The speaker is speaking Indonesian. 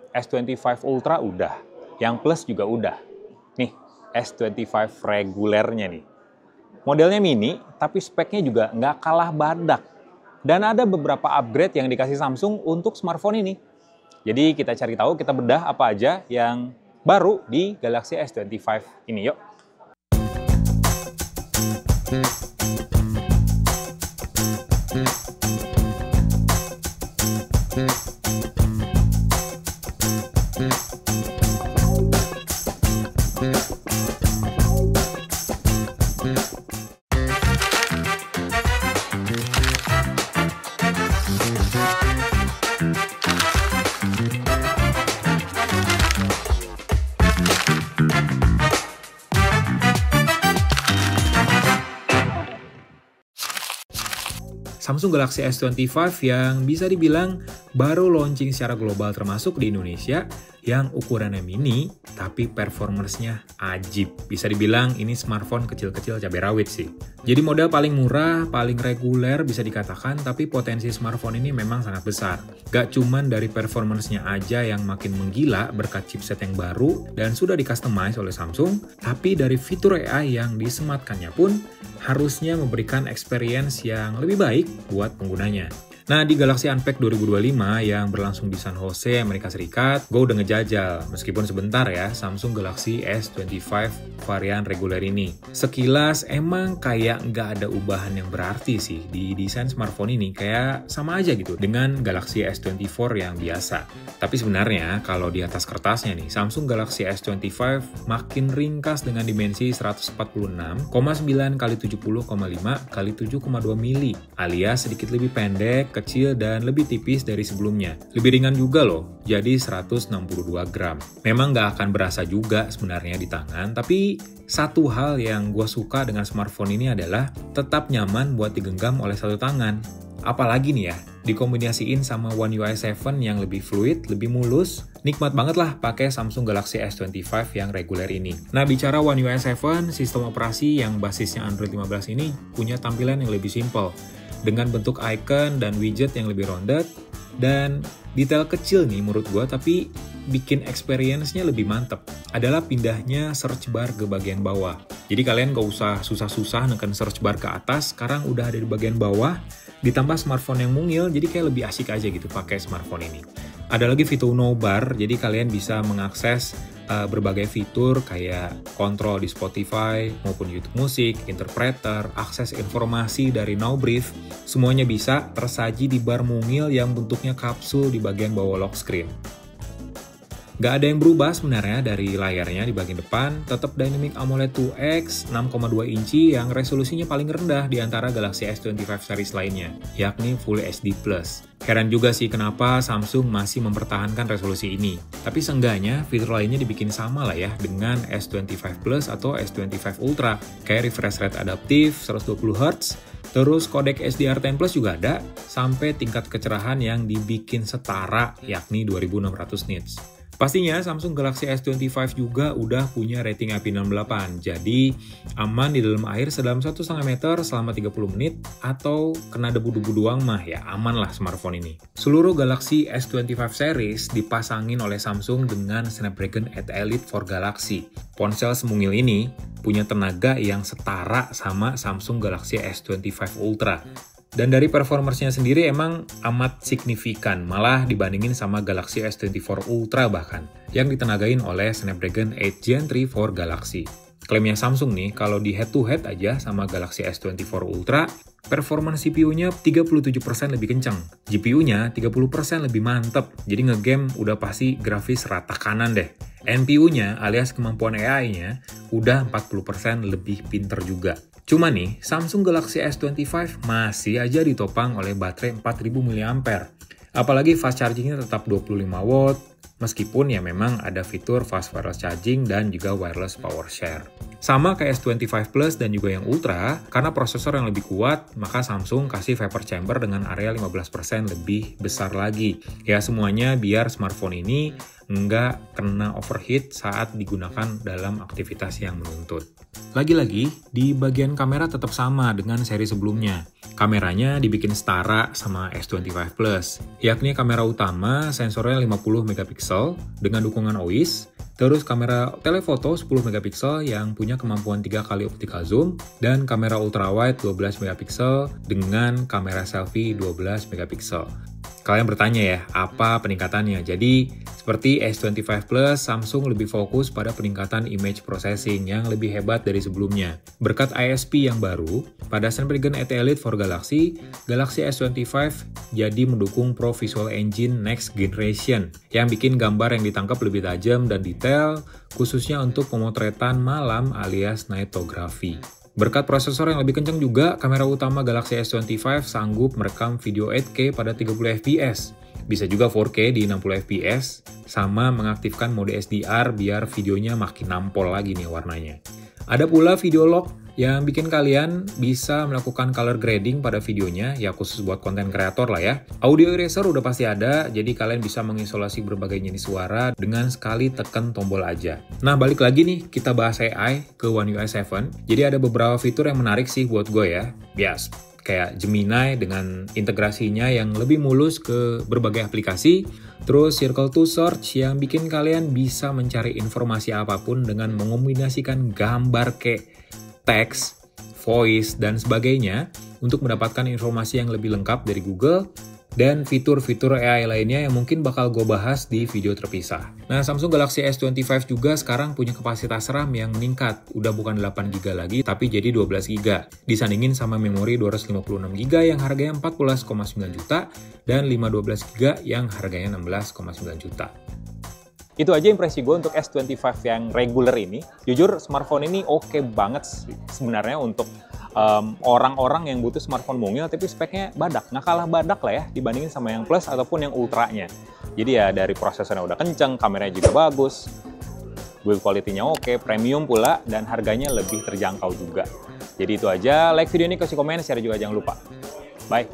S25 Ultra udah, yang Plus juga udah. Nih, S25 regulernya nih. Modelnya mini, tapi speknya juga nggak kalah badak. Dan ada beberapa upgrade yang dikasih Samsung untuk smartphone ini. Jadi kita cari tahu, kita bedah apa aja yang baru di Galaxy S25 ini, yuk. Samsung Galaxy S25 yang bisa dibilang baru launching secara global termasuk di Indonesia, yang ukurannya mini tapi performance-nya ajib. Bisa dibilang ini smartphone kecil-kecil cabai rawit sih. Jadi model paling murah, paling reguler bisa dikatakan, tapi potensi smartphone ini memang sangat besar. Gak cuman dari performance-nya aja yang makin menggila berkat chipset yang baru dan sudah di-customize oleh Samsung, tapi dari fitur AI yang disematkannya pun harusnya memberikan experience yang lebih baik buat penggunanya. Nah, di Galaxy Unpacked 2025 yang berlangsung di San Jose, Amerika Serikat, gue udah ngejajal, meskipun sebentar ya, Samsung Galaxy S25 varian reguler ini. Sekilas emang kayak nggak ada ubahan yang berarti sih di desain smartphone ini, kayak sama aja gitu dengan Galaxy S24 yang biasa. Tapi sebenarnya kalau di atas kertasnya nih, Samsung Galaxy S25 makin ringkas dengan dimensi 146,9 x 70,5 x 7,2 mili, alias sedikit lebih pendek, kecil, dan lebih tipis dari sebelumnya. Lebih ringan juga loh, jadi 162 gram. Memang nggak akan berasa juga sebenarnya di tangan, tapi satu hal yang gue suka dengan smartphone ini adalah tetap nyaman buat digenggam oleh satu tangan. Apalagi nih ya, dikombinasiin sama One UI 7 yang lebih fluid, lebih mulus, nikmat banget lah pakai Samsung Galaxy S25 yang reguler ini. Nah, bicara One UI 7, sistem operasi yang basisnya Android 15 ini punya tampilan yang lebih simple, dengan bentuk icon dan widget yang lebih rounded, dan detail kecil nih menurut gue, tapi bikin experience-nya lebih mantep, adalah pindahnya search bar ke bagian bawah. Jadi kalian gak usah susah-susah neken search bar ke atas, sekarang udah ada di bagian bawah, ditambah smartphone yang mungil, jadi kayak lebih asik aja gitu pakai smartphone ini. Ada lagi fitur no bar, jadi kalian bisa mengakses berbagai fitur kayak kontrol di Spotify maupun YouTube Music, interpreter, akses informasi dari Now Brief, semuanya bisa tersaji di bar mungil yang bentuknya kapsul di bagian bawah lock screen. Gak ada yang berubah sebenarnya dari layarnya di bagian depan, tetap Dynamic AMOLED 2X 6,2 inci yang resolusinya paling rendah di antara Galaxy S25 series lainnya, yakni Full HD+. Heran juga sih kenapa Samsung masih mempertahankan resolusi ini. Tapi seenggaknya fitur lainnya dibikin sama lah ya dengan S25 Plus atau S25 Ultra, kayak refresh rate adaptif 120Hz, terus kodek HDR10 Plus juga ada, sampai tingkat kecerahan yang dibikin setara yakni 2600 nits. Pastinya Samsung Galaxy S25 juga udah punya rating IP68, jadi aman di dalam air sedalam 1,5 meter selama 30 menit, atau kena debu-debu doang mah ya aman lah smartphone ini. Seluruh Galaxy S25 series dipasangin oleh Samsung dengan Snapdragon 8 Elite for Galaxy. Ponsel semungil ini punya tenaga yang setara sama Samsung Galaxy S25 Ultra. Dan dari performance-nya sendiri emang amat signifikan, malah dibandingin sama Galaxy S24 Ultra bahkan, yang ditenagain oleh Snapdragon 8 Gen 3 for Galaxy. Klaimnya Samsung nih, kalau di head-to-head aja sama Galaxy S24 Ultra, performance CPU-nya 37% lebih kenceng, GPU-nya 30% lebih mantep, jadi ngegame udah pasti grafis rata kanan deh. NPU-nya alias kemampuan AI-nya udah 40% lebih pinter juga. Cuma nih, Samsung Galaxy S25 masih aja ditopang oleh baterai 4000 mAh. Apalagi fast charging-nya tetap 25 watt, meskipun ya memang ada fitur fast wireless charging dan juga wireless power share. Sama kayak S25 Plus dan juga yang Ultra, karena prosesor yang lebih kuat, maka Samsung kasih vapor chamber dengan area 15% lebih besar lagi. Ya semuanya biar smartphone ini nggak kena overheat saat digunakan dalam aktivitas yang menuntut. Lagi-lagi, di bagian kamera tetap sama dengan seri sebelumnya. Kameranya dibikin setara sama S25 Plus, yakni kamera utama sensornya 50 megapiksel dengan dukungan OIS, terus kamera telefoto 10 megapiksel yang punya kemampuan 3 kali optical zoom, dan kamera ultrawide 12 megapiksel dengan kamera selfie 12 megapiksel. Kalian bertanya ya, apa peningkatannya? Jadi, seperti S25 Plus, Samsung lebih fokus pada peningkatan image processing yang lebih hebat dari sebelumnya. Berkat ISP yang baru, pada Snapdragon 8 Elite for Galaxy, Galaxy S25 jadi mendukung Pro Visual Engine Next Generation yang bikin gambar yang ditangkap lebih tajam dan detail, khususnya untuk pemotretan malam alias nightography. Berkat prosesor yang lebih kencang juga, kamera utama Galaxy S25 sanggup merekam video 8K pada 30 fps. Bisa juga 4K di 60 fps, sama mengaktifkan mode SDR biar videonya makin nampol lagi nih warnanya. Ada pula video log yang bikin kalian bisa melakukan color grading pada videonya, ya khusus buat konten kreator lah ya. Audio eraser udah pasti ada, jadi kalian bisa mengisolasi berbagai jenis suara dengan sekali tekan tombol aja. Nah, balik lagi nih, kita bahas AI ke One UI 7. Jadi ada beberapa fitur yang menarik sih buat gue ya. Bias, kayak Gemini dengan integrasinya yang lebih mulus ke berbagai aplikasi. Terus Circle to Search yang bikin kalian bisa mencari informasi apapun dengan mengombinasikan gambar kayak teks, voice, dan sebagainya untuk mendapatkan informasi yang lebih lengkap dari Google, dan fitur-fitur AI lainnya yang mungkin bakal gue bahas di video terpisah. Nah, Samsung Galaxy S25 juga sekarang punya kapasitas RAM yang meningkat, udah bukan 8GB lagi, tapi jadi 12GB, disandingin sama memori 256GB yang harganya 14,9 juta, dan 512GB yang harganya 16,9 juta. Itu aja impresi gue untuk S25 yang regular ini. Jujur, smartphone ini oke banget sih sebenarnya untuk orang-orang yang butuh smartphone mungil, tapi speknya badak. Nggak kalah badak lah ya dibandingin sama yang Plus ataupun yang Ultranya. Jadi ya dari prosesornya udah kenceng, kameranya juga bagus, build quality-nya oke, premium pula, dan harganya lebih terjangkau juga. Jadi itu aja. Like video ini, kasih komen, share juga jangan lupa. Bye!